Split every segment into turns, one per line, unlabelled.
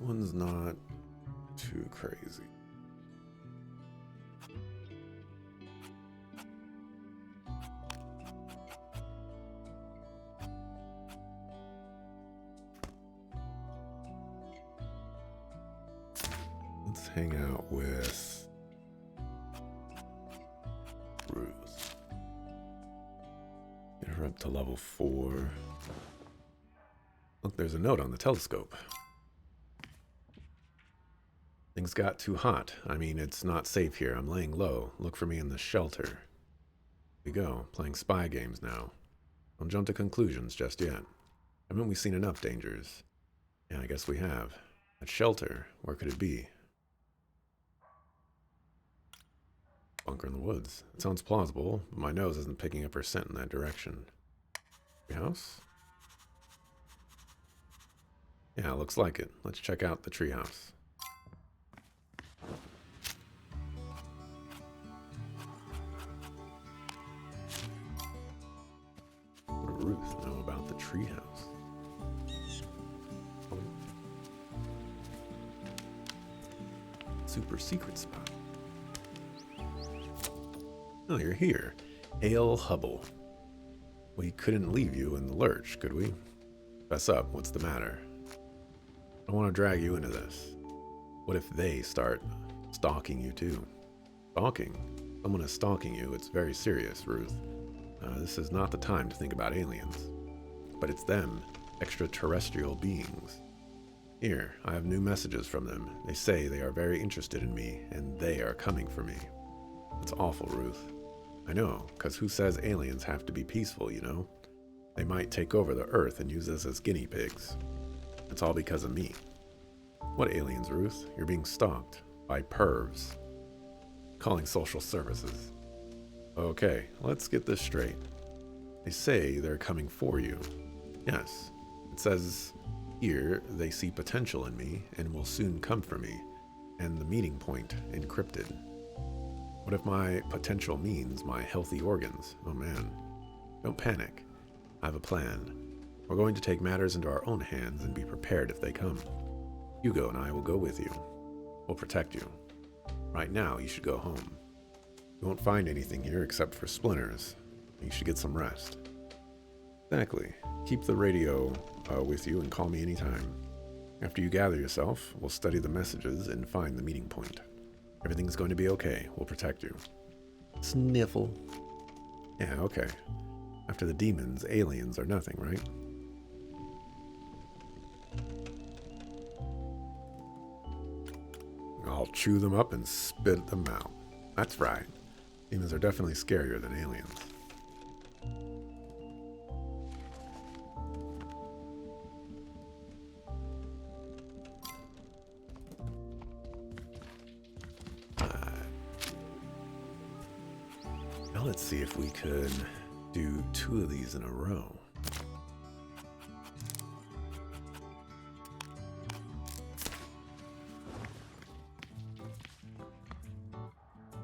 one's not too crazy. Let's hang out with Ruth. Get her up to level 4. Look, there's a note on the telescope. Things got too hot. I mean, it's not safe here. I'm laying low. Look for me in the shelter. Here we go, playing spy games now. Don't jump to conclusions just yet. Haven't we seen enough dangers? Yeah, I guess we have. That shelter, where could it be? Bunker in the woods. It sounds plausible, but my nose isn't picking up her scent in that direction. Treehouse? Yeah, looks like it. Let's check out the treehouse. What does Ruth know about the treehouse? Super secret spot. Oh, you're here. Ale Hubble. We couldn't leave you in the lurch, could we? Fess up, what's the matter? I don't want to drag you into this. What if they start stalking you too? Stalking? Someone is stalking you. It's very serious, Ruth. This is not the time to think about aliens. But it's them, extraterrestrial beings. Here, I have new messages from them. They say they are very interested in me, and they are coming for me. It's awful, Ruth. I know, because who says aliens have to be peaceful, you know? They might take over the Earth and use us as guinea pigs. It's all because of me. What aliens, Ruth? You're being stalked by pervs. Calling social services. Okay, let's get this straight. They say they're coming for you. Yes, it says here they see potential in me and will soon come for me, and the meeting point encrypted. What if my potential means my healthy organs? Oh man. Don't panic. I have a plan. We're going to take matters into our own hands and be prepared if they come. Hugo and I will go with you. We'll protect you. Right now, you should go home. You won't find anything here except for splinters. You should get some rest. Exactly. Keep the radio with you and call me anytime. After you gather yourself, we'll study the messages and find the meeting point. Everything's going to be okay. We'll protect you. Sniffle. Yeah, okay. After the demons, aliens are nothing, right? I'll chew them up and spit them out. That's right. Demons are definitely scarier than aliens. Now let's see if we could do 2 of these in a row.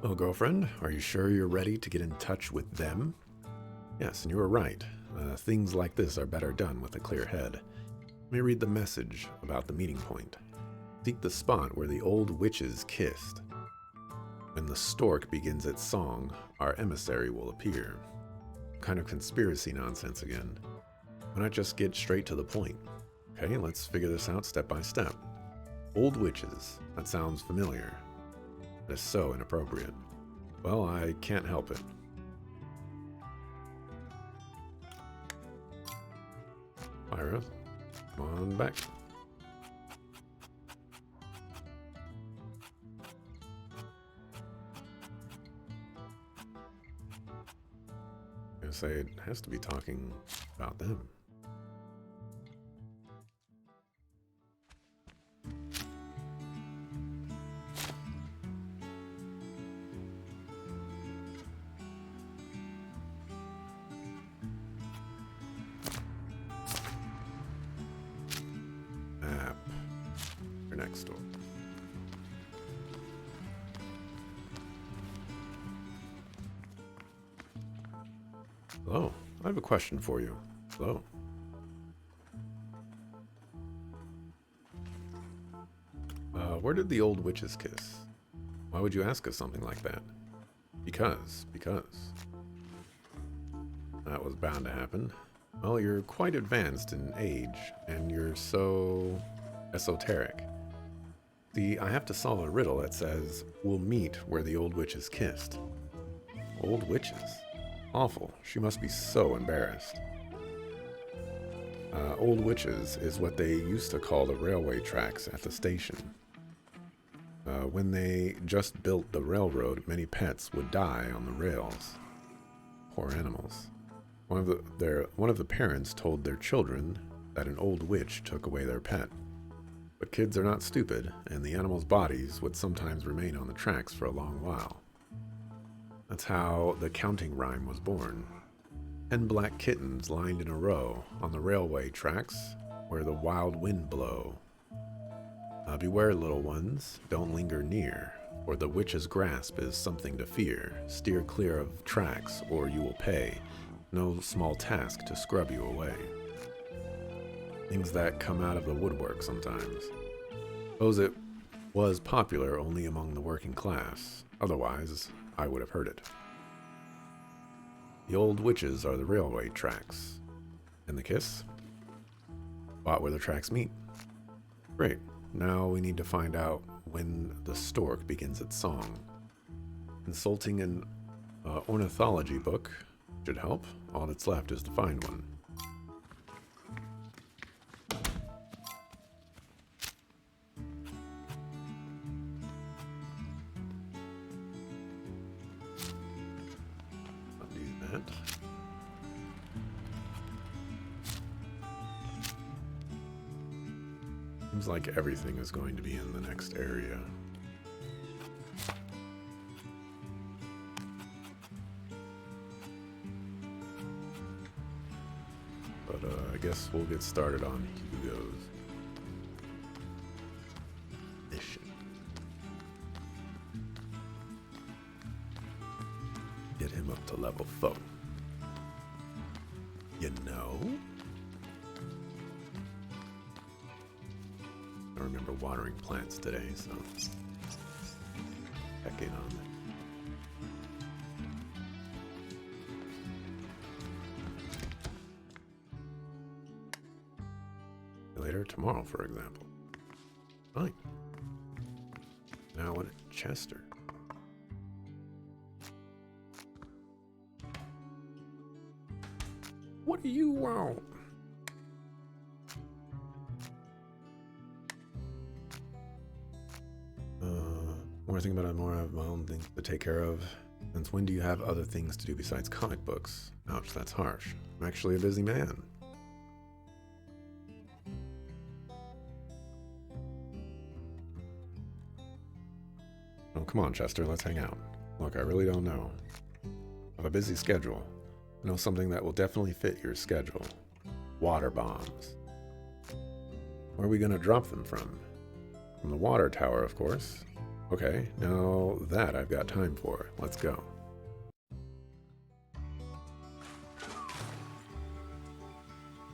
Oh, girlfriend, are you sure you're ready to get in touch with them? Yes, and you were right. Things like this are better done with a clear head. Let me read the message about the meeting point. Seek the spot where the old witches kissed. When the stork begins its song, our emissary will appear. Kind of conspiracy nonsense again. Why not just get straight to the point? Okay, let's figure this out step by step. Old witches. That sounds familiar. That is so inappropriate. Well, I can't help it. Pyra, come on back. I'm gonna say it has to be talking about them. Next door. Hello, I have a question for you. Hello. Where did the old witches kiss? Why would you ask us something like that? Because. That was bound to happen. Well, you're quite advanced in age, and you're so esoteric. See, I have to solve a riddle that says, we'll meet where the old witches kissed. Old witches? Awful. She must be so embarrassed. Old witches is what they used to call the railway tracks at the station. When they just built the railroad, many pets would die on the rails. Poor animals. One of the parents told their children that an old witch took away their pet. But kids are not stupid, and the animals' bodies would sometimes remain on the tracks for a long while. That's how the counting rhyme was born. 10 black kittens lined in a row on the railway tracks where the wild wind blow. Beware, little ones, don't linger near, for the witch's grasp is something to fear. Steer clear of tracks, or you will pay. No small task to scrub you away. Things that come out of the woodwork sometimes. Suppose it was popular only among the working class. Otherwise, I would have heard it. The old witches are the railway tracks. And the kiss? Spot where the tracks meet. Great. Now we need to find out when the stork begins its song. Consulting an ornithology book should help. All that's left is to find one. I'll do that. Seems like everything is going to be in the next area. But I guess we'll get started on Hugo's mission. Get him up to level 4. You know? I remember watering plants today, so check in on them. Later tomorrow, for example. Fine. Now what at Chester? What do you want? More thinking about it, more of my own things to take care of. Since when do you have other things to do besides comic books? Ouch, that's harsh. I'm actually a busy man. Oh, come on, Chester, let's hang out. Look, I really don't know. I have a busy schedule. I know something that will definitely fit your schedule. Water bombs. Where are we going to drop them from? From the water tower, of course. Okay, now that I've got time for. Let's go.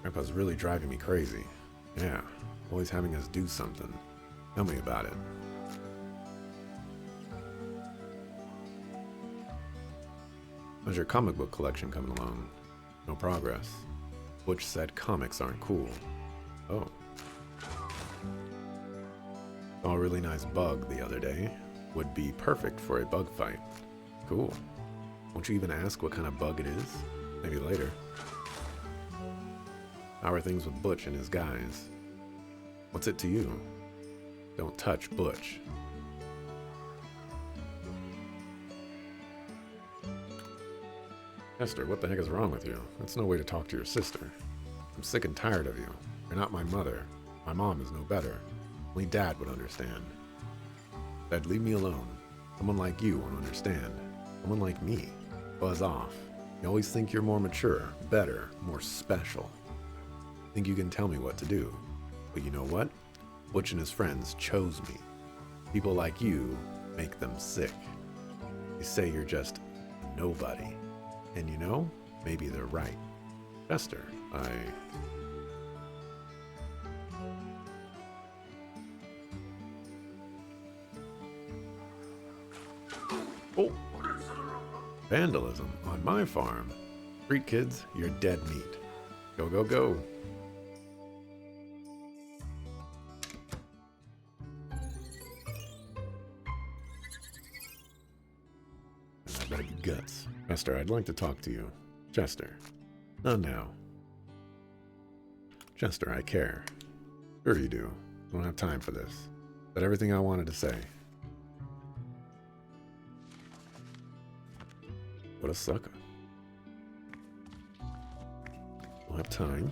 Grandpa's really driving me crazy. Yeah, always having us do something. Tell me about it. How's your comic book collection coming along? No progress. Butch said comics aren't cool. Oh. Saw a really nice bug the other day. Would be perfect for a bug fight. Cool. Won't you even ask what kind of bug it is? Maybe later. How are things with Butch and his guys? What's it to you? Don't touch Butch. Esther, what the heck is wrong with you? That's no way to talk to your sister. I'm sick and tired of you. You're not my mother. My mom is no better. Only Dad would understand. Dad, leave me alone. Someone like you won't understand. Someone like me. Buzz off. You always think you're more mature, better, more special. Think you can tell me what to do. But you know what? Butch and his friends chose me. People like you make them sick. They say you're just nobody. And you know, maybe they're right. Esther, Oh! Vandalism on my farm. Street kids, you're dead meat. Go, go, go. I bet guts. Chester, I'd like to talk to you. Chester. Not now. Chester, I care. Sure you do. I don't have time for this. Said everything I wanted to say. What a sucker. Don't have time.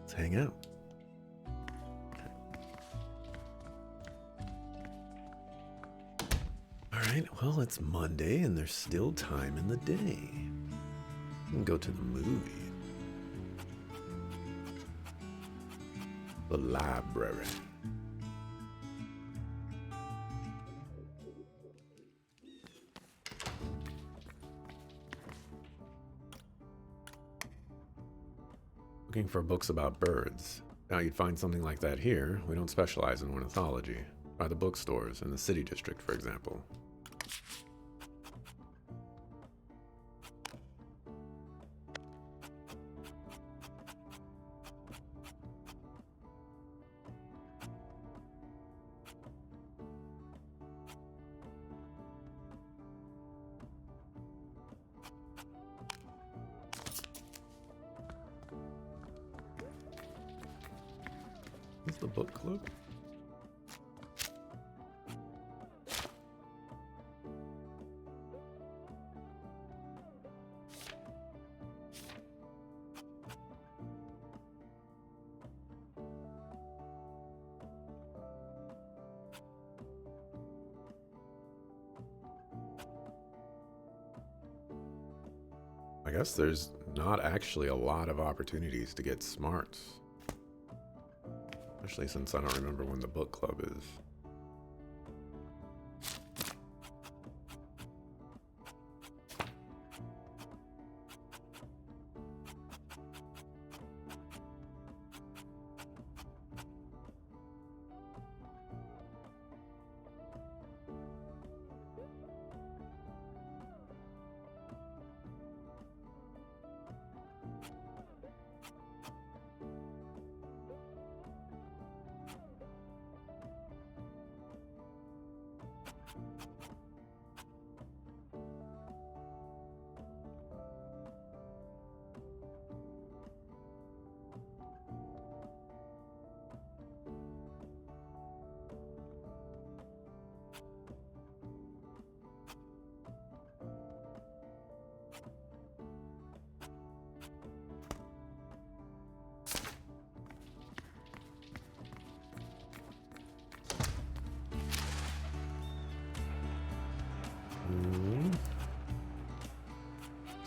Let's hang out. Alright, well, it's Monday and there's still time in the day. We can go to the movie. The library. Looking for books about birds. Now you'd find something like that here. We don't specialize in ornithology. Try the bookstores in the city district, for example. Is the book club? I guess there's not actually a lot of opportunities to get smarts. Especially since I don't remember when the book club is.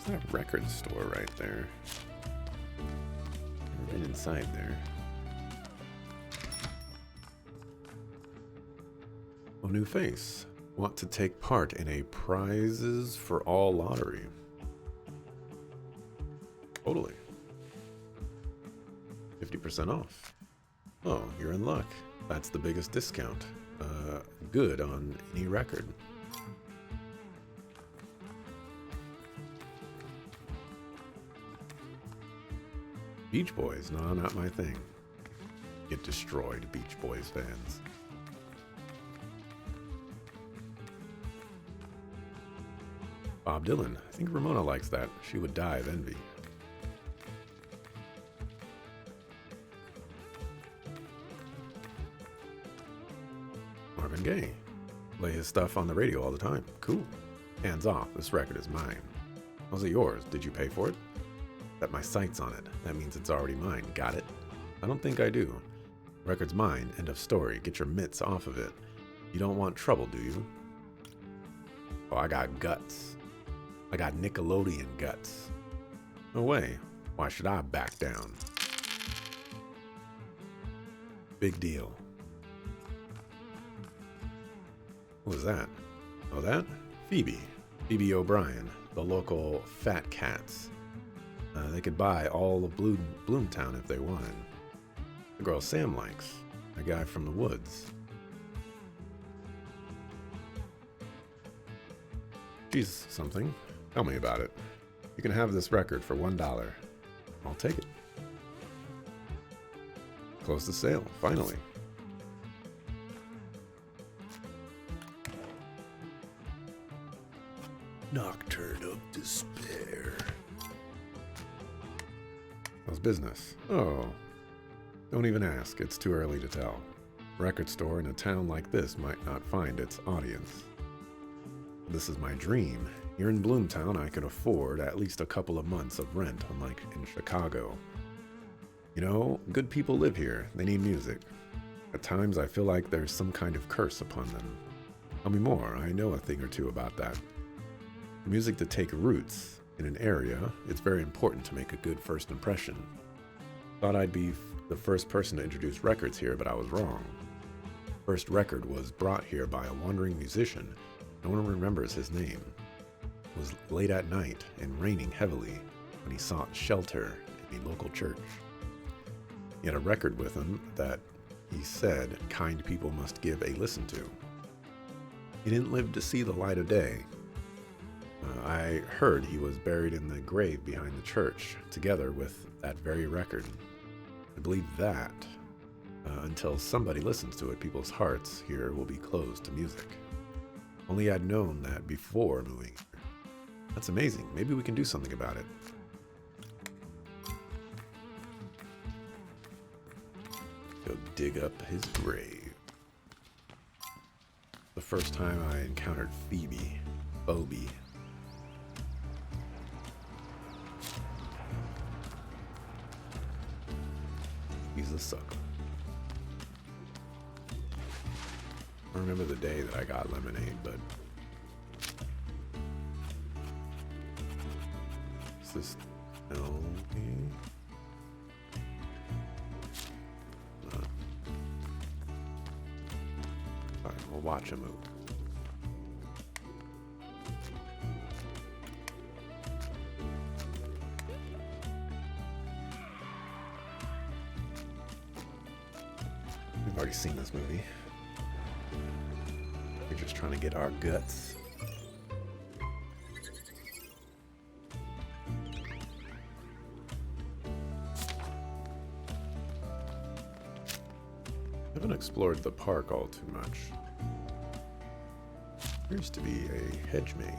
There's that record store right there. Never been inside there. A new face. Want to take part in a prizes for all lottery. Totally. 50% off. Oh, you're in luck. That's the biggest discount. Good on any record. Beach Boys? No, not my thing. Get destroyed, Beach Boys fans. Bob Dylan. I think Ramona likes that. She would die of envy. Marvin Gaye. Play his stuff on the radio all the time. Cool. Hands off. This record is mine. Was it yours? Did you pay for it? Set my sights on it. That means it's already mine. Got it? I don't think I do. Record's mine. End of story. Get your mitts off of it. You don't want trouble, do you? Oh, I got guts. I got Nickelodeon guts. No way. Why should I back down? Big deal. What was that? Oh, that? Phoebe. Phoebe O'Brien. The local fat cats. They could buy all of Bloomtown if they wanted. The girl Sam likes. A guy from the woods. She's something. Tell me about it. You can have this record for $1. I'll take it. Close the sale, finally. Nocturne of Despair. How's business? Oh, don't even ask. It's too early to tell. Record store in a town like this might not find its audience. This is my dream. Here in Bloomtown, I could afford at least a couple of months of rent, unlike in Chicago. You know, good people live here. They need music. At times, I feel like there's some kind of curse upon them. Tell me more. I know a thing or two about that. For music to take roots in an area, it's very important to make a good first impression. Thought I'd be the first person to introduce records here, but I was wrong. First record was brought here by a wandering musician. No one remembers his name. It was late at night and raining heavily when he sought shelter in a local church. He had a record with him that he said kind people must give a listen to. He didn't live to see the light of day. I heard he was buried in the grave behind the church, together with that very record. I believe that until somebody listens to it, people's hearts here will be closed to music. Only I'd known that before moving here. That's amazing. Maybe we can do something about it. Go dig up his grave. The first time I encountered Phoebe. He's a sucker. I remember the day that I got lemonade, but is this no? Alright, we'll watch a move. We've already seen this movie. We're just trying to get our guts. I haven't explored the park all too much. Appears to be a hedge maze.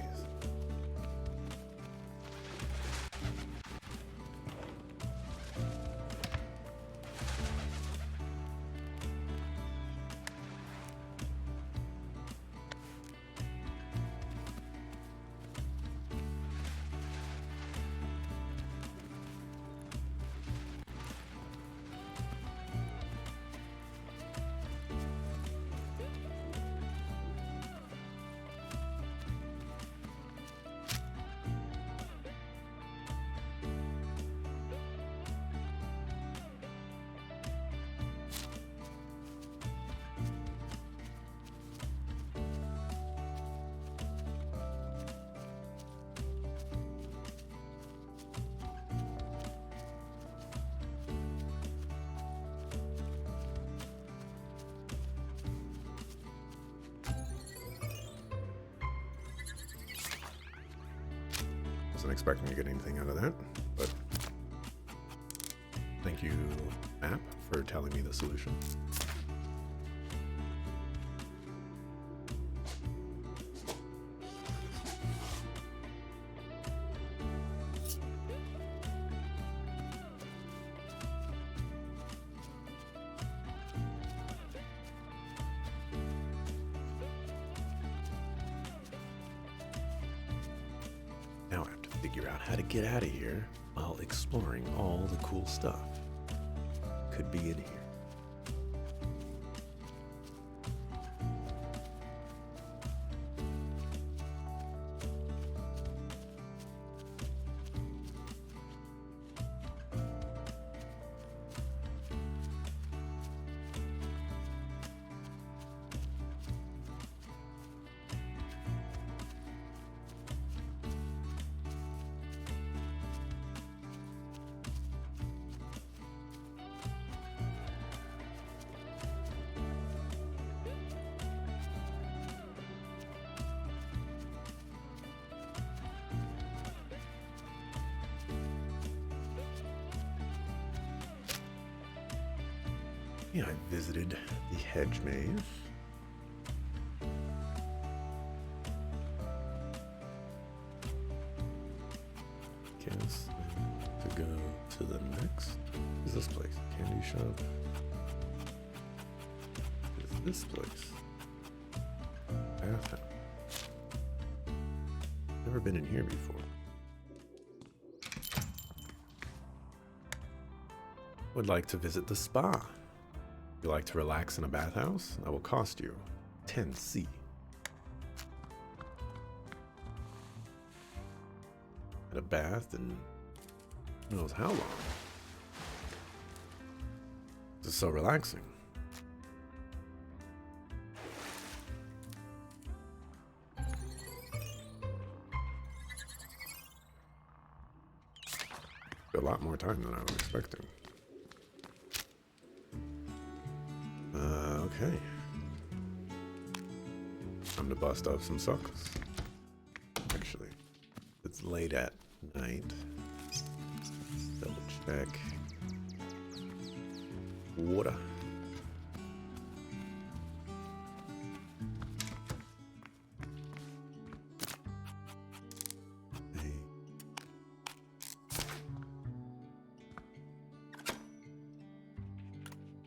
Wasn't expecting to get anything out of that, but thank you, app, for telling me the solution. Now I have to figure out how to get out of here while exploring all the cool stuff. Could be in here. Yeah, I visited the hedge maze. Guess to go to the next. What is this place? Candy shop. What is this place? Bathhouse. Never been in here before. Would like to visit the spa. You like to relax in a bathhouse? That will cost you 10C. Had a bath in who knows how long. This is so relaxing. A lot more time than I was expecting. Okay. Time to bust up some socks. Actually, it's late at night. Double check. Water. Hey.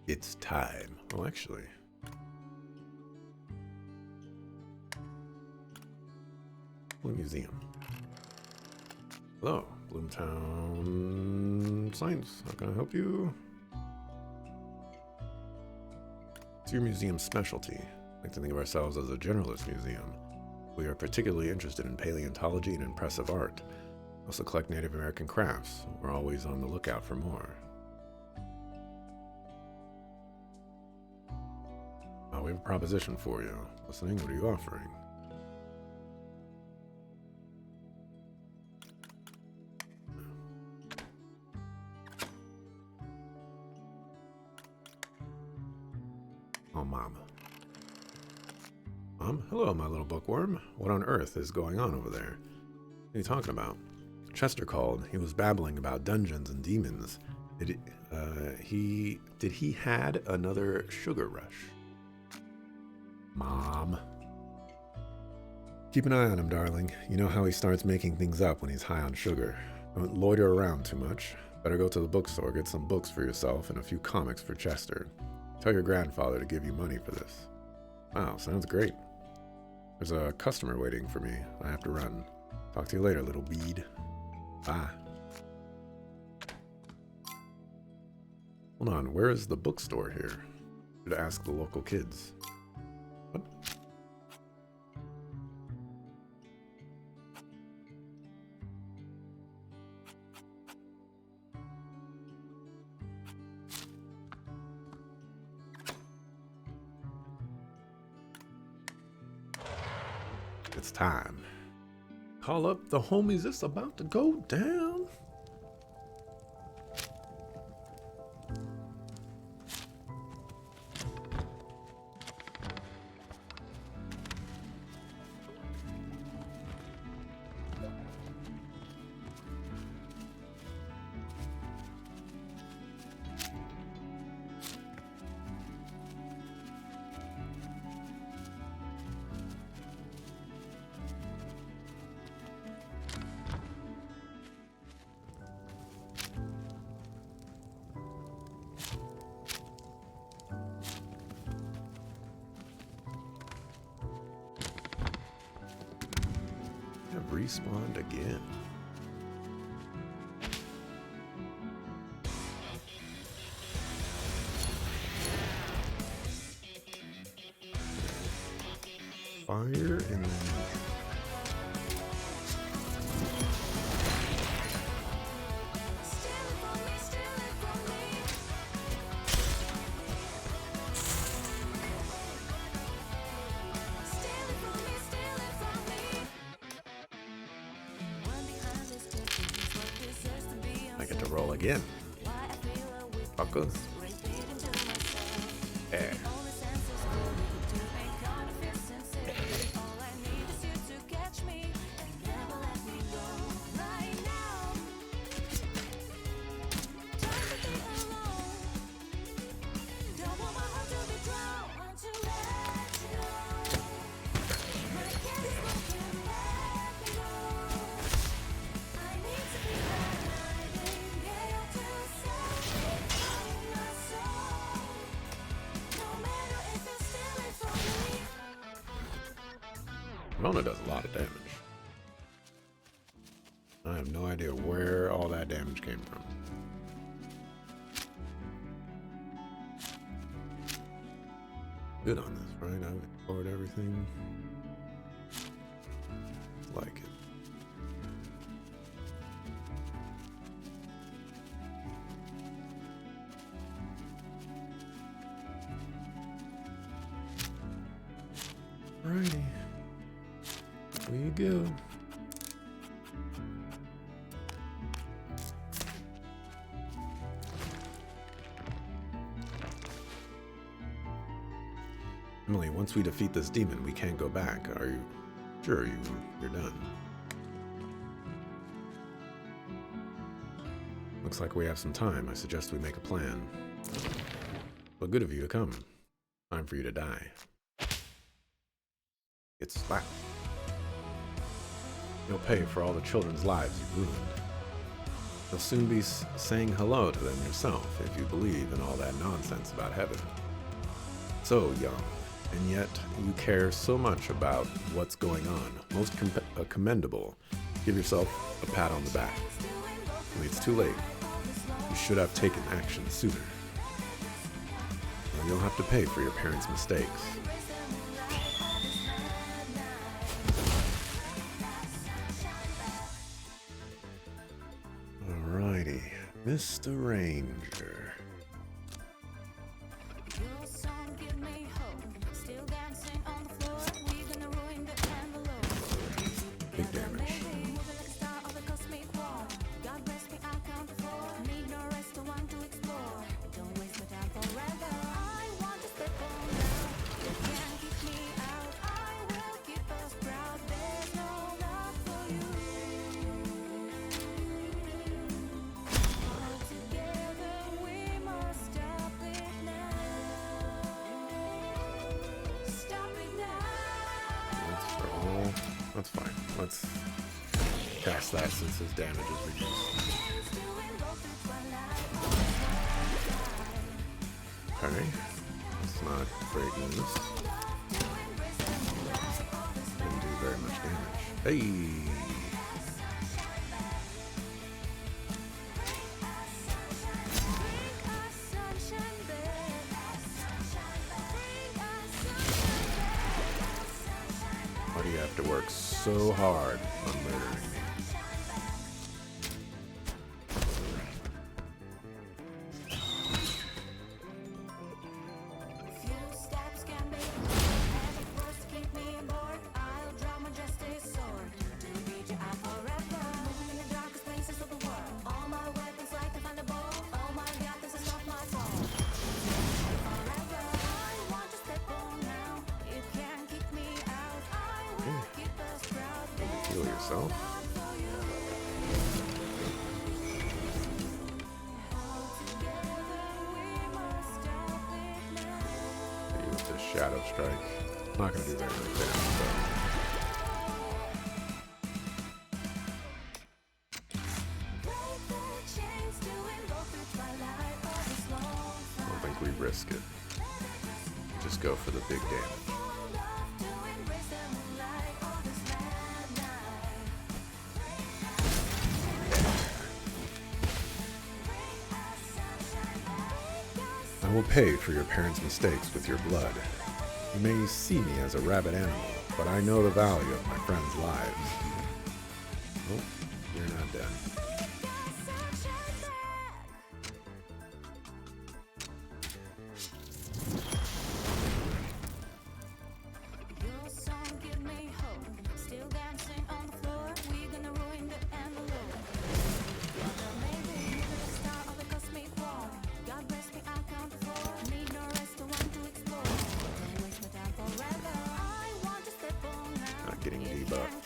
It's time. Oh, actually. Museum. Hello, Bloomtown Science. How can I help you? It's your museum's specialty. I like to think of ourselves as a generalist museum. We are particularly interested in paleontology and impressive art. We also collect Native American crafts. We're always on the lookout for more. We have a proposition for you. Listening, what are you offering? Oh, Mom. Mom? Hello, my little bookworm. What on earth is going on over there? What are you talking about? Chester called. He was babbling about dungeons and demons. Did he had another sugar rush? Mom. Keep an eye on him, darling. You know how he starts making things up when he's high on sugar. Don't loiter around too much. Better go to the bookstore, get some books for yourself and a few comics for Chester. Tell your grandfather to give you money for this. Wow, sounds great. There's a customer waiting for me. I have to run. Talk to you later, little bead. Bye. Hold on, where is the bookstore here? Should ask the local kids. What? It's time. Call up the homies, it's about to go down. Respawned again. Fire and then I get to roll again. Fuckers. Yeah. Rona does a lot of damage. I have no idea where all that damage came from. Good on this, right? I've explored everything. Like it. Alrighty. Here you go. Emily, once we defeat this demon, we can't go back. Are you sure you're done? Looks like we have some time. I suggest we make a plan. But good of you to come. Time for you to die. Get slapped. You'll pay for all the children's lives you've ruined. You'll soon be saying hello to them yourself if you believe in all that nonsense about heaven. So young, and yet you care so much about what's going on. Most commendable. Give yourself a pat on the back. I mean, it's too late. You should have taken action sooner. Now you'll have to pay for your parents' mistakes. Alrighty, Mr. Ranger. Big damage. That's fine. Let's cast that since his damage is reduced. Okay. That's not great news. Didn't do very much damage. Hey! Why do you have to work so hard on murdering me? Heal yourself. Use this Shadow Strike. Not going to do very much damage, but I don't think we risk it. We just go for the big damage. I will pay for your parents' mistakes with your blood. You may see me as a rabid animal, but I know the value of my friends' lives. Oh, you're not dead. Not getting debuffed.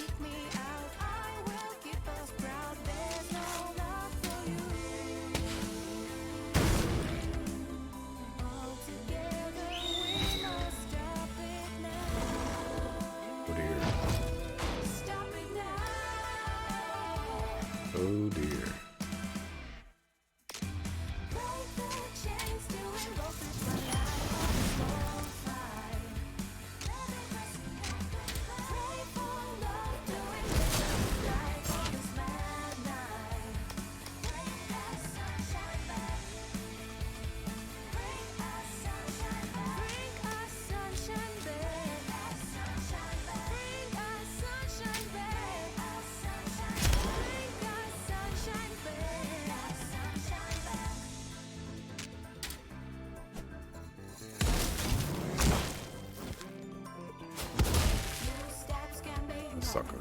sucker.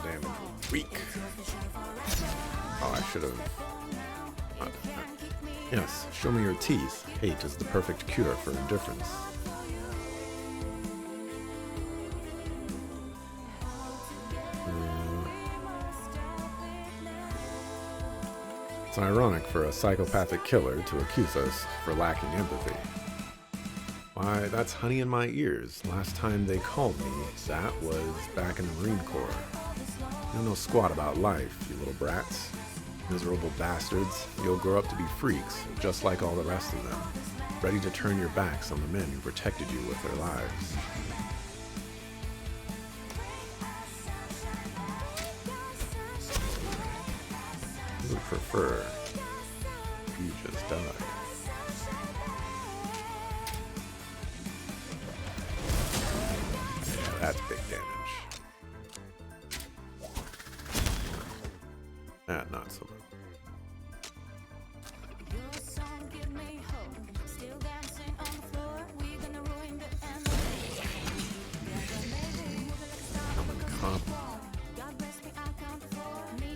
Damage was weak. Oh, I should have. Yes, show me your teeth. Hate is the perfect cure for indifference. It's ironic for a psychopathic killer to accuse us for lacking empathy. Why, that's honey in my ears. Last time they called me, that was back in the Marine Corps. You don't know squat about life, you little brats. Miserable bastards. You'll grow up to be freaks, just like all the rest of them, ready to turn your backs on the men who protected you with their lives. I would prefer you just died. Yeah, that's big damage. Not so much.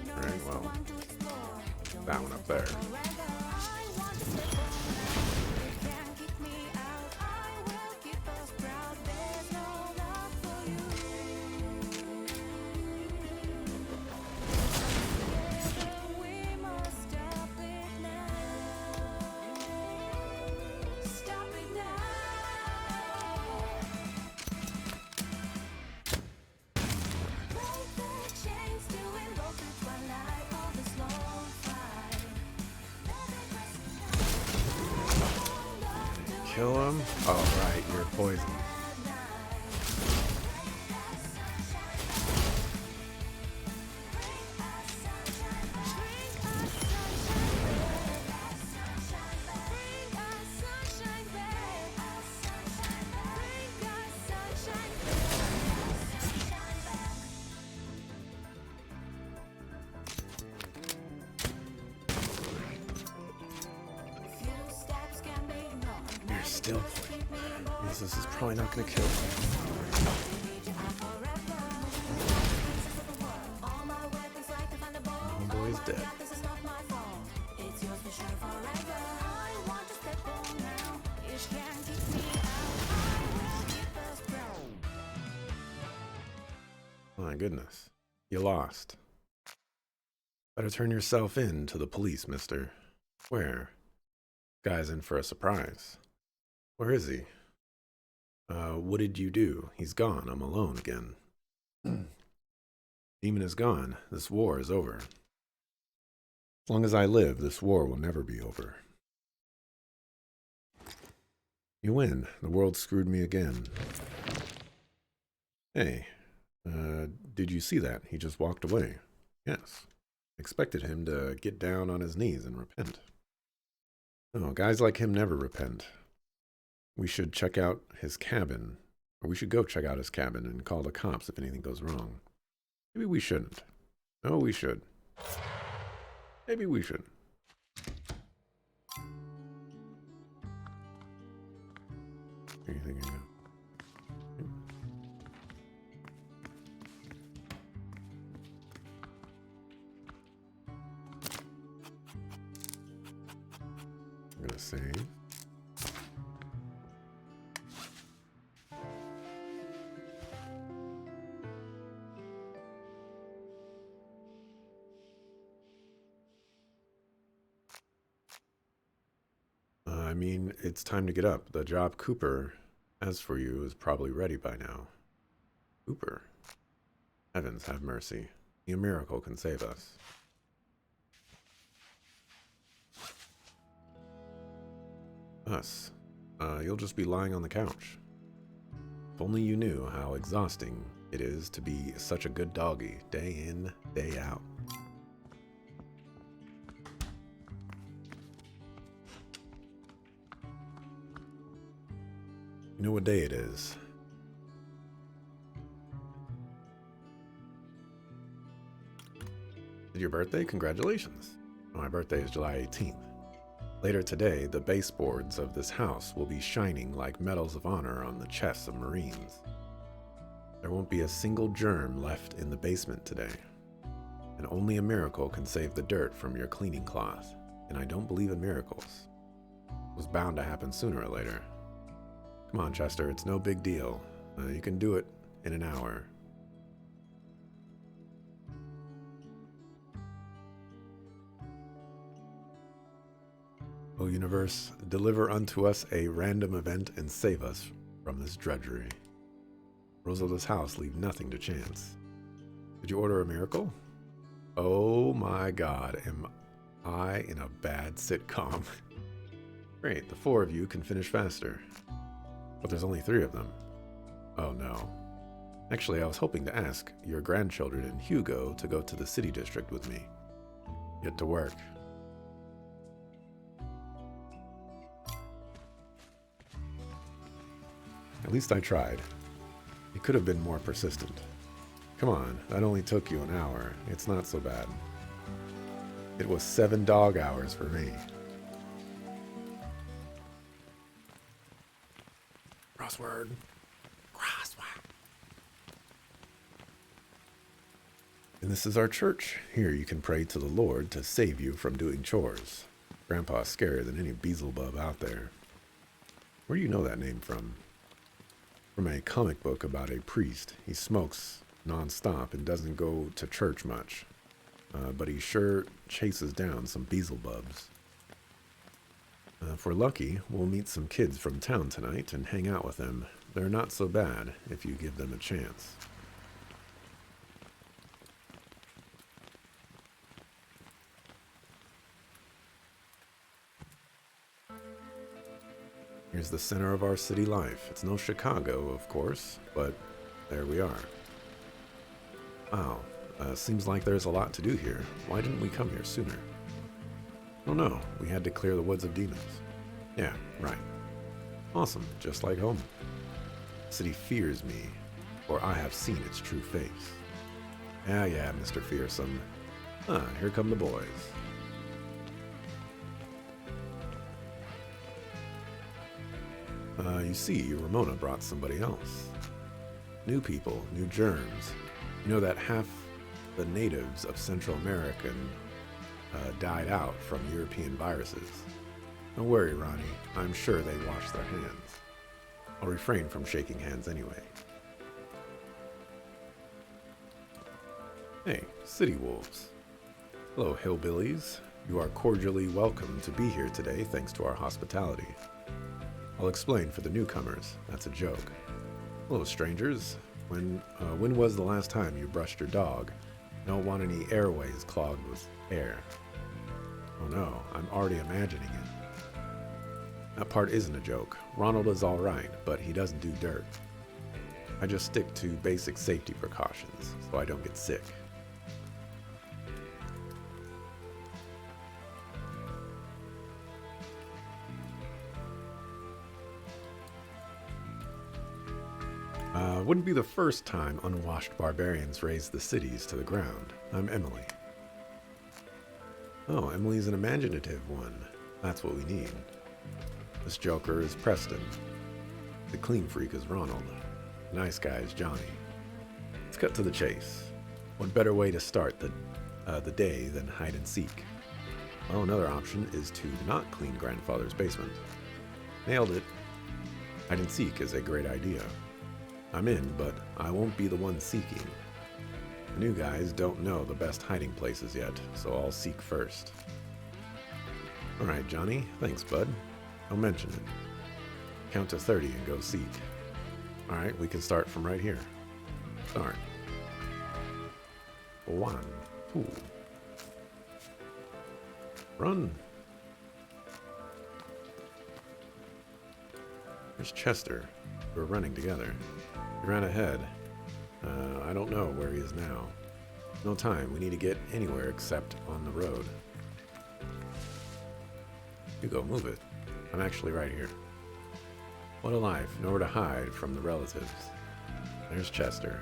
Alright, well, that one up there. Kill him? Oh, right, you're poisoned. Still, this is probably not going to kill me. Homeboy's dead. My goodness, you lost. Better turn yourself in to the police, mister. Where? Guy's in for a surprise. Where is he? What did you do? He's gone. I'm alone again. Demon is gone. This war is over. As long as I live, this war will never be over. You win. The world screwed me again. Hey, did you see that? He just walked away. Yes. Expected him to get down on his knees and repent. No, guys like him never repent. We should check out his cabin. Or we should go check out his cabin and call the cops if anything goes wrong. Maybe we shouldn't. No, we should. Maybe we should. Anything you know? I'm gonna save. I mean, it's time to get up. The job Cooper has for you is probably ready by now. Cooper? Heavens have mercy. A miracle can save us. Us. You'll just be lying on the couch. If only you knew how exhausting it is to be such a good doggy, day in, day out. You know what day it is? Is it your birthday? Congratulations. My birthday is July 18th. Later today, the baseboards of this house will be shining like medals of honor on the chests of Marines. There won't be a single germ left in the basement today. And only a miracle can save the dirt from your cleaning cloth. And I don't believe in miracles. It was bound to happen sooner or later. Come on, Chester, it's no big deal. You can do it in an hour. O universe, deliver unto us a random event and save us from this drudgery. Rosalda's house leave nothing to chance. Did you order a miracle? Oh my god, am I in a bad sitcom? Great, the 4 of you can finish faster. But there's only 3 of them. Oh no. Actually, I was hoping to ask your grandchildren and Hugo to go to the city district with me. Get to work. At least I tried. You could have been more persistent. Come on, that only took you an hour. It's not so bad. It was 7 dog hours for me. Crossword. And this is our church. Here you can pray to the Lord to save you from doing chores. Grandpa's scarier than any Beelzebub out there. Where do you know that name from? From a comic book about a priest. He smokes non-stop and doesn't go to church much. But he sure chases down some Beelzebubs. If we're lucky, we'll meet some kids from town tonight and hang out with them. They're not so bad if you give them a chance. Here's the center of our city life. It's no Chicago, of course, but there we are. Wow, seems like there's a lot to do here. Why didn't we come here sooner? Oh no, we had to clear the woods of demons. Yeah, right. Awesome, just like home. The city fears me, for I have seen its true face. Yeah, Mr. Fearsome. Here come the boys. You see, Ramona brought somebody else. New people, new germs. You know that half the natives of Central America died out from European viruses. Don't worry, Ronnie. I'm sure they washed their hands. I'll refrain from shaking hands anyway. Hey, city wolves. Hello, hillbillies. You are cordially welcome to be here today thanks to our hospitality. I'll explain for the newcomers. That's a joke. Hello, strangers. When was the last time you brushed your dog? Don't want any airways clogged with air. Oh no, I'm already imagining it. That part isn't a joke. Ronald is alright, but he doesn't do dirt. I just stick to basic safety precautions so I don't get sick. Wouldn't be the first time unwashed barbarians raised the cities to the ground. I'm Emily. Oh, Emily's an imaginative one. That's what we need. This joker is Preston. The clean freak is Ronald. The nice guy is Johnny. Let's cut to the chase. What better way to start the day than hide and seek? Well, another option is to not clean grandfather's basement. Nailed it. Hide and seek is a great idea. I'm in, but I won't be the one seeking. The new guys don't know the best hiding places yet, so I'll seek first. Alright, Johnny. Thanks, bud. Don't mention it. Count to 30 and go seek. Alright, we can start from right here. Start. 1, 2. Run. There's Chester. We're running together. He ran ahead. I don't know where he is now. No time. We need to get anywhere except on the road. You go, move it. I'm actually right here. What a life. Nowhere to hide from the relatives. There's Chester.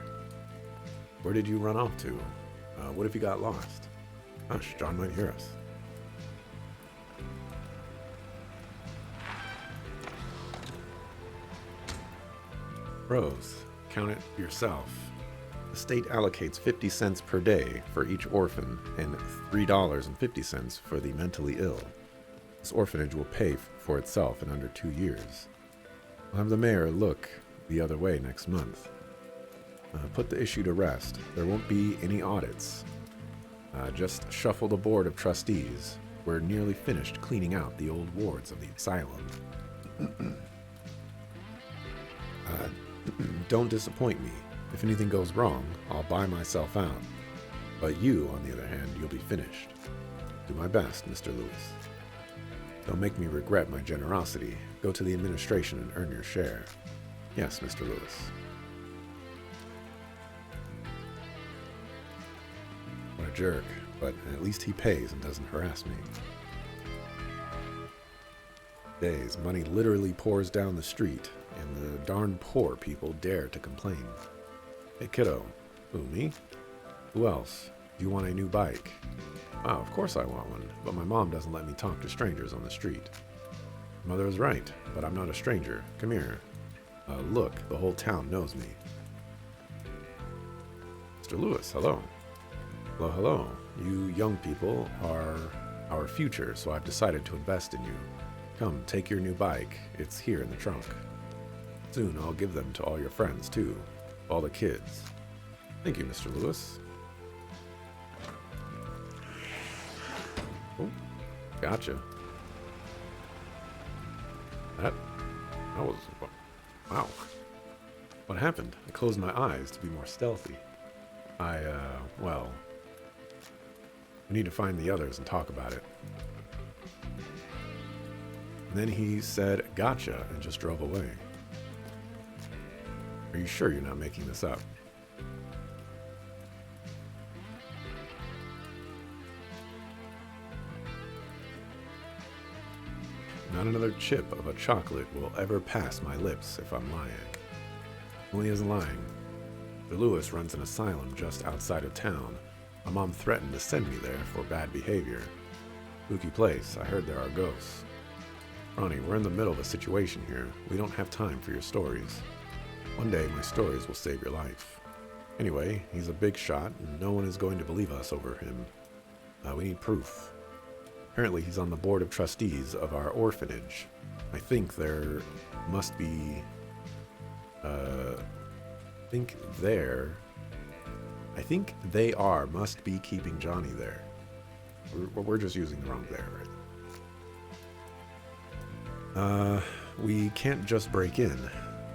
Where did you run off to? What if you got lost? Hush, John might hear us. Rose, count it yourself. The state allocates 50 cents per day for each orphan and $3.50 for the mentally ill. This orphanage will pay for itself in under 2 years. I'll have the mayor look the other way next month. Put the issue to rest. There won't be any audits. Just shuffle the board of trustees. We're nearly finished cleaning out the old wards of the asylum. Don't disappoint me. If anything goes wrong, I'll buy myself out. But you, on the other hand, you'll be finished. Do my best, Mr. Lewis. Don't make me regret my generosity. Go to the administration and earn your share. Yes, Mr. Lewis. What a jerk, but at least he pays and doesn't harass me. Days, money literally pours down the street, and the darn poor people dare to complain. Hey kiddo. Who, me? Who else? Do you want a new bike? Wow, of course I want one, but my mom doesn't let me talk to strangers on the street. Mother is right, but I'm not a stranger. Come here. Look, the whole town knows me. Mr. Lewis, hello. Hello, hello. You young people are our future, so I've decided to invest in you. Come, take your new bike. It's here in the trunk. Soon I'll give them to all your friends, too. All the kids. Thank you, Mr. Lewis. Oh, gotcha. That was... wow. What happened? I closed my eyes to be more stealthy. Well... we need to find the others and talk about it. And then he said, gotcha, and just drove away. Are you sure you're not making this up? Not another chip of a chocolate will ever pass my lips if I'm lying. Well, he isn't lying. Mr. Lewis runs an asylum just outside of town. My mom threatened to send me there for bad behavior. Spooky place. I heard there are ghosts. Ronnie, we're in the middle of a situation here. We don't have time for your stories. One day, my stories will save your life. Anyway, he's a big shot, and no one is going to believe us over him. We need proof. Apparently, he's on the board of trustees of our orphanage. I think there must be... I think must be keeping Johnny there. We're just using the wrong there, right? We can't just break in.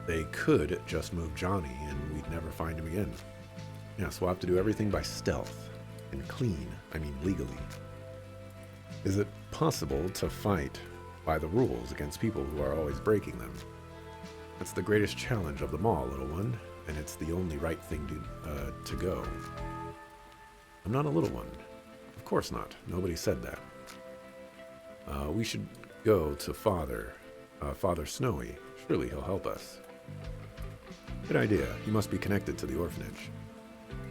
They could just move Johnny and we'd never find him again. Yes, we'll have to do everything by stealth. And clean, I mean legally. Is it possible to fight by the rules against people who are always breaking them? That's the greatest challenge of them all, little one, and it's the only right thing to go. I'm not a little one. Of course not. Nobody said that. We should go to Father Snowy. Surely he'll help us. Good idea. He must be connected to the orphanage.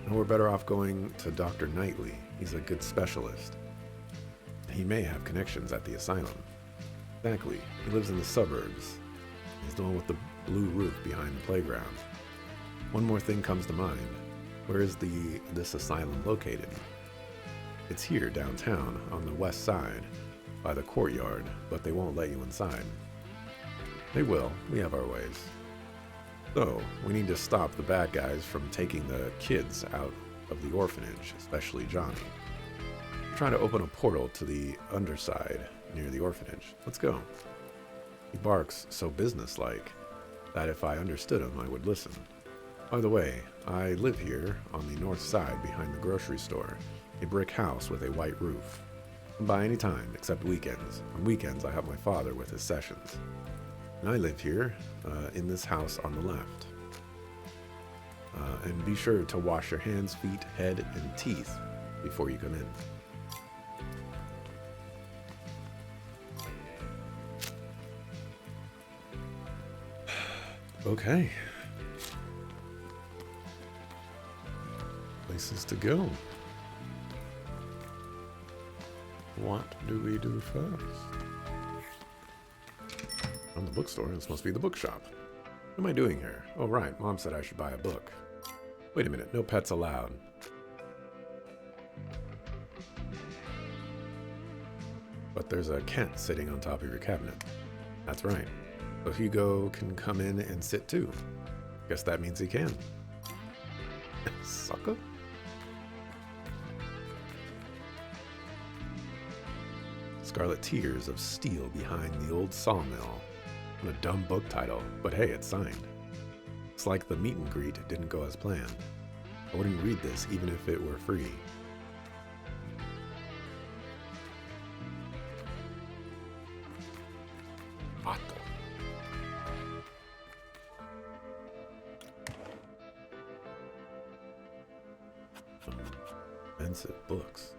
And we're better off going to Dr. Knightley. He's a good specialist. He may have connections at the asylum. Exactly. He lives in the suburbs. He's the one with the blue roof behind the playground. One more thing comes to mind. Where is this asylum located? It's here downtown on the west side by the courtyard, but they won't let you inside. They will. We have our ways. So, we need to stop the bad guys from taking the kids out of the orphanage, especially Johnny. We're trying to open a portal to the underside near the orphanage. Let's go. He barks so businesslike that if I understood him, I would listen. By the way, I live here on the north side behind the grocery store, a brick house with a white roof. By any time except weekends. On weekends, I help my father with his sessions. And I live here, in this house on the left. And be sure to wash your hands, feet, head, and teeth before you come in. Okay. Places to go. What do we do first? From the bookstore, this must be the bookshop. What am I doing here? Oh, right. Mom said I should buy a book. Wait a minute. No pets allowed. But there's a cat sitting on top of your cabinet. That's right. So Hugo can come in and sit too. Guess that means he can. Sucker. Scarlet Tears of Steel Behind the Old Sawmill. What a dumb book title, but hey, it's signed. Looks like the meet and greet didn't go as planned. I wouldn't read this even if it were free. Otto. Some expensive books.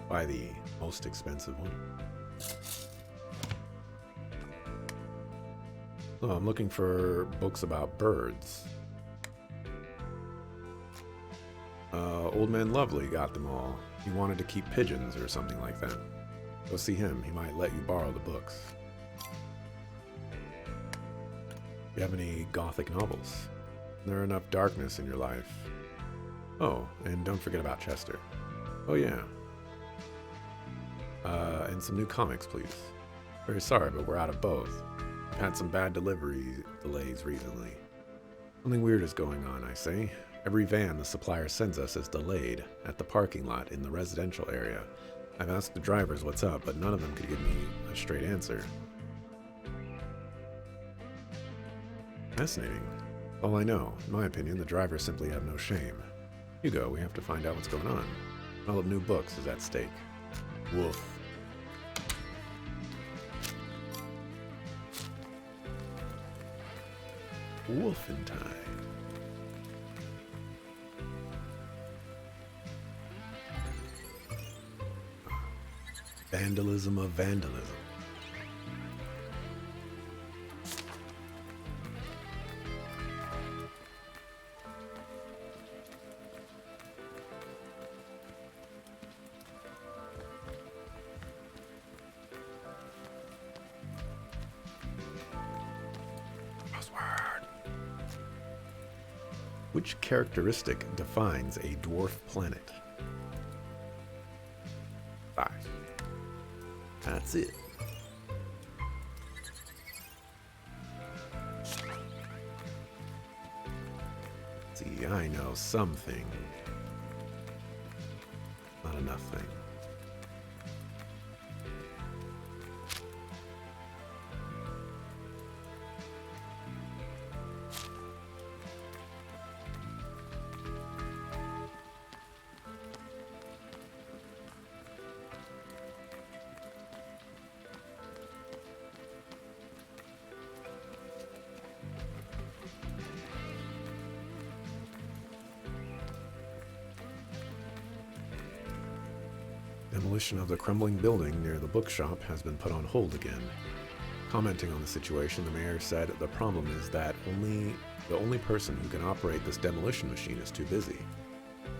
Buy the most expensive one. Oh, I'm looking for books about birds. Old Man Lovely got them all. He wanted to keep pigeons or something like that. Go see him. He might let you borrow the books. Do you have any gothic novels? Is there enough darkness in your life? Oh, and don't forget about Chester. Oh yeah. And some new comics, please. Very sorry, but we're out of both. I've had some bad delivery delays recently. Something weird is going on, I say. Every van the supplier sends us is delayed at the parking lot in the residential area. I've asked the drivers what's up, but none of them could give me a straight answer. Fascinating. All I know, in my opinion, the drivers simply have no shame. Hugo, we have to find out what's going on. All of new books is at stake. Woof. Wolfing time. Vandalism of vandalism. Which characteristic defines a dwarf planet? 5. That's it. See, I know something. Not enough thing. Demolition of the crumbling building near the bookshop has been put on hold again. Commenting on the situation, the mayor said the problem is that the only person who can operate this demolition machine is too busy.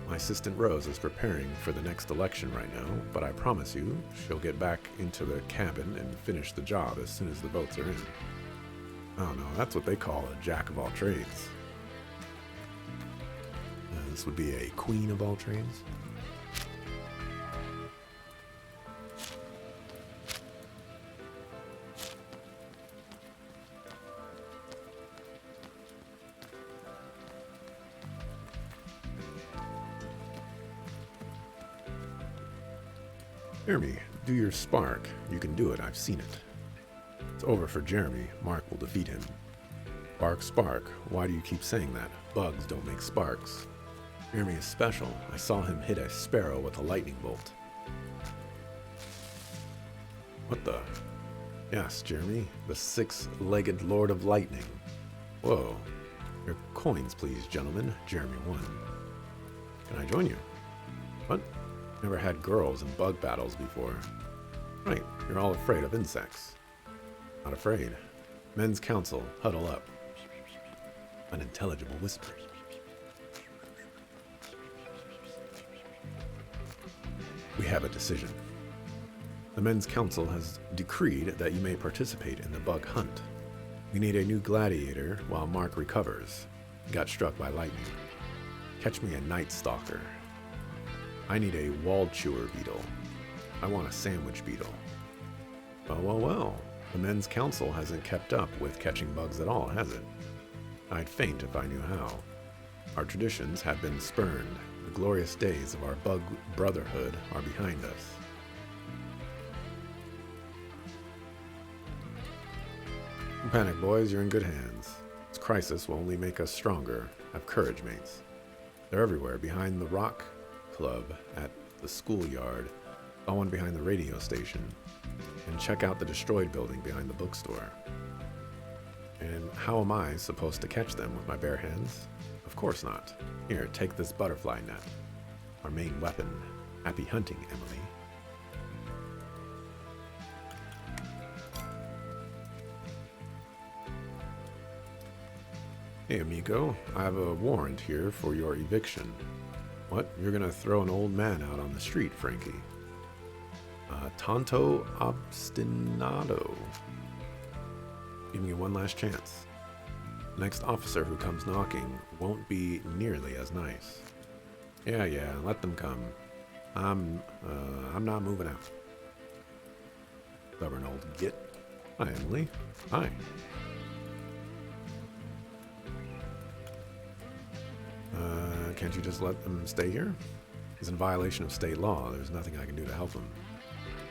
My assistant Rose is preparing for the next election right now, but I promise you she'll get back into the cabin and finish the job as soon as the votes are in. Oh no, that's what they call a jack of all trades. This would be a queen of all trades. Jeremy, do your spark. You can do it, I've seen it. It's over for Jeremy. Mark will defeat him. Spark, spark. Why do you keep saying that? Bugs don't make sparks. Jeremy is special. I saw him hit a sparrow with a lightning bolt. What the? Yes, Jeremy, the six-legged Lord of Lightning. Whoa. Your coins, please, gentlemen. Jeremy won. Can I join you? What? Never had girls in bug battles before. Right, you're all afraid of insects. Not afraid. Men's council, huddle up. Unintelligible whisper. We have a decision. The Men's Council has decreed that you may participate in the bug hunt. We need a new gladiator while Mark recovers. He got struck by lightning. Catch me a Night Stalker. I need a wall chewer beetle. I want a sandwich beetle. Well. The Men's Council hasn't kept up with catching bugs at all, has it? I'd faint if I knew how. Our traditions have been spurned. The glorious days of our bug brotherhood are behind us. Don't panic, boys. You're in good hands. This crisis will only make us stronger. Have courage, mates. They're everywhere. Behind the rock club, at the schoolyard, one behind the radio station, and check out the destroyed building behind the bookstore. And how am I supposed to catch them with my bare hands? Of course not. Here, take this butterfly net. Our main weapon. Happy hunting, Emily. Hey, amigo. I have a warrant here for your eviction. What? You're gonna throw an old man out on the street, Frankie? Tonto obstinado. Giving you one last chance. The next officer who comes knocking won't be nearly as nice. Yeah, let them come. I'm not moving out. Stubborn old git. Hi, Emily. Hi. Can't you just let them stay here? He's in violation of state law. There's nothing I can do to help him.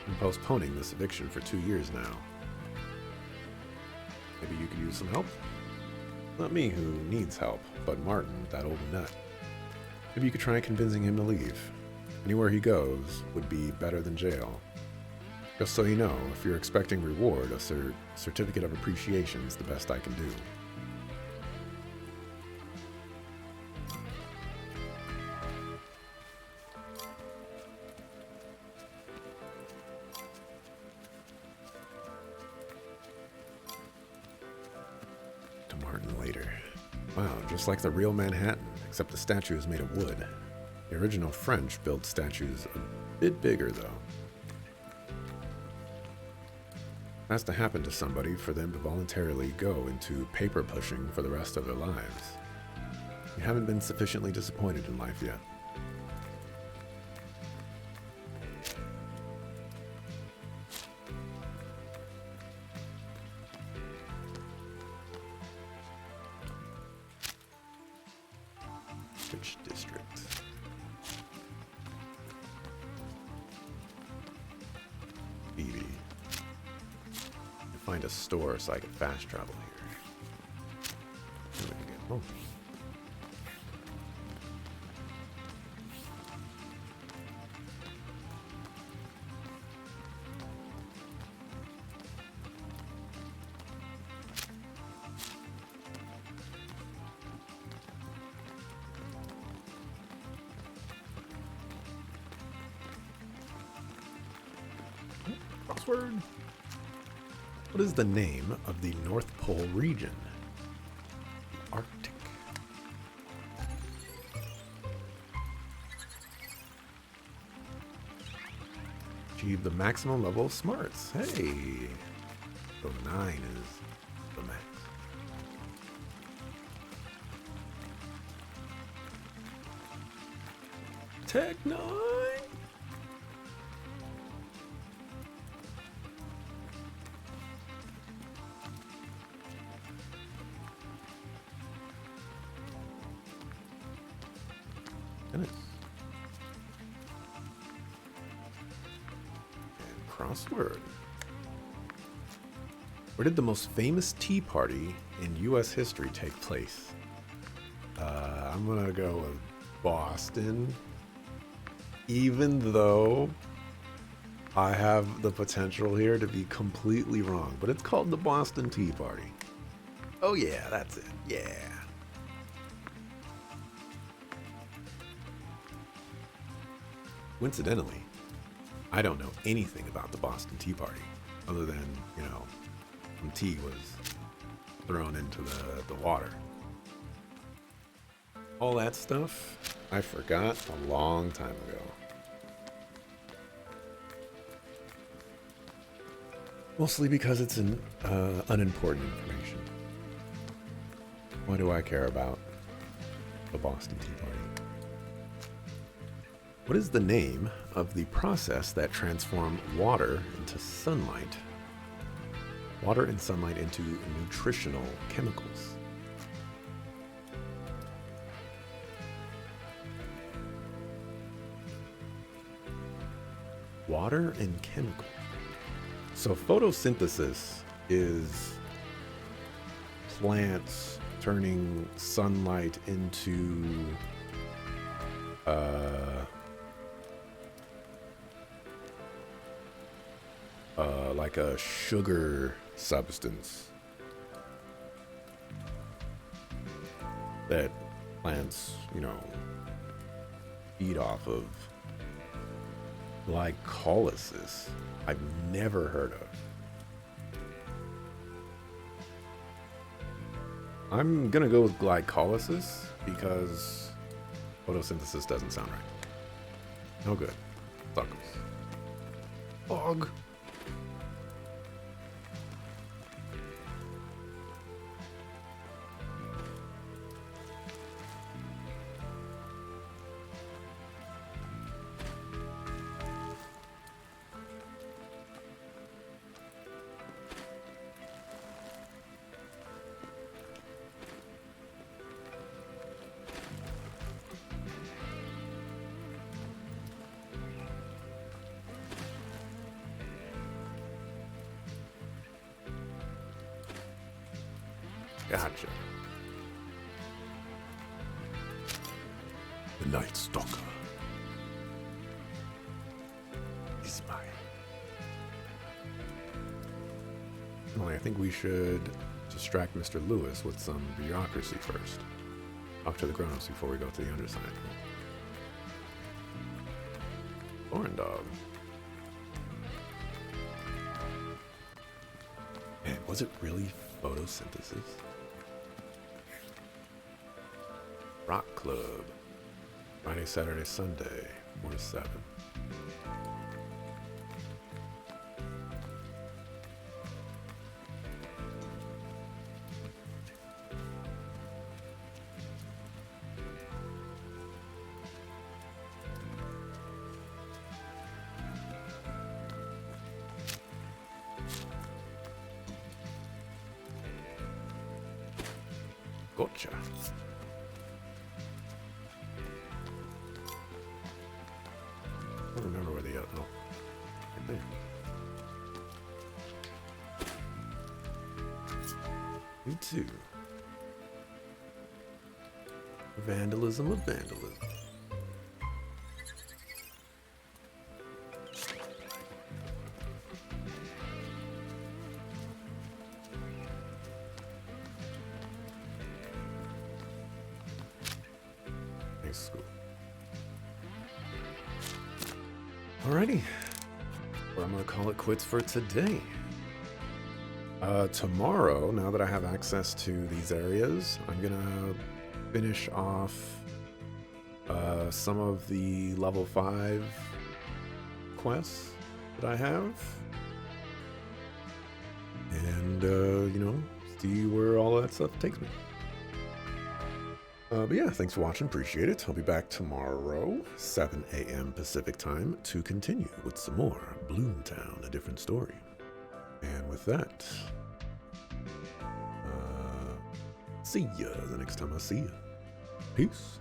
I'm postponing this eviction for 2 years now. Maybe you could use some help? Not me who needs help, but Martin, that old nut. Maybe you could try convincing him to leave. Anywhere he goes would be better than jail. Just so you know, if you're expecting reward, a certificate of appreciation is the best I can do. Wow, just like the real Manhattan, except the statue is made of wood. The original French built statues a bit bigger, though. It has to happen to somebody for them to voluntarily go into paper pushing for the rest of their lives. You haven't been sufficiently disappointed in life yet. Which district? Phoebe. Find a store so I can fast travel here. So we can get home. Crossword. What is the name of the North Pole region? The Arctic. Achieve the maximum level of smarts. Hey. So 9 is the max. Tech 9. And crossword. Where did the most famous tea party in U.S. history take place? I'm gonna go with Boston, even though I have the potential here to be completely wrong, but it's called the Boston Tea Party. Oh yeah, that's it. Yeah. Coincidentally, I don't know anything about the Boston Tea Party, other than, you know, some tea was thrown into the water. All that stuff, I forgot a long time ago. Mostly because it's unimportant information. Why do I care about the Boston Tea Party? What is the name of the process that transforms water into sunlight? Water and sunlight into nutritional chemicals. Water and chemical. So photosynthesis is plants turning sunlight into like a sugar substance that plants, feed off of. Glycolysis. I've never heard of. I'm gonna go with glycolysis because photosynthesis doesn't sound right. No good. Suckles. Bog. Gotcha. The Night Stalker is mine. Well, I think we should distract Mr. Lewis with some bureaucracy first. Talk to the grown-ups before we go to the underside. Corn dog. Man, was it really photosynthesis? Rock Club. Friday, Saturday, Sunday, 4 to 7. Gotcha. I don't remember where the other. Oh, right there. Me too. Vandalism of vandalism. School. Alrighty. Well, I'm gonna call it quits for today. Tomorrow, now that I have access to these areas, I'm gonna finish off some of the level 5 quests that I have. And, see where all that stuff takes me. But yeah, thanks for watching. Appreciate it. I'll be back tomorrow, 7 a.m. Pacific time, to continue with some more Bloomtown, a different story. And with that, see ya the next time I see ya. Peace.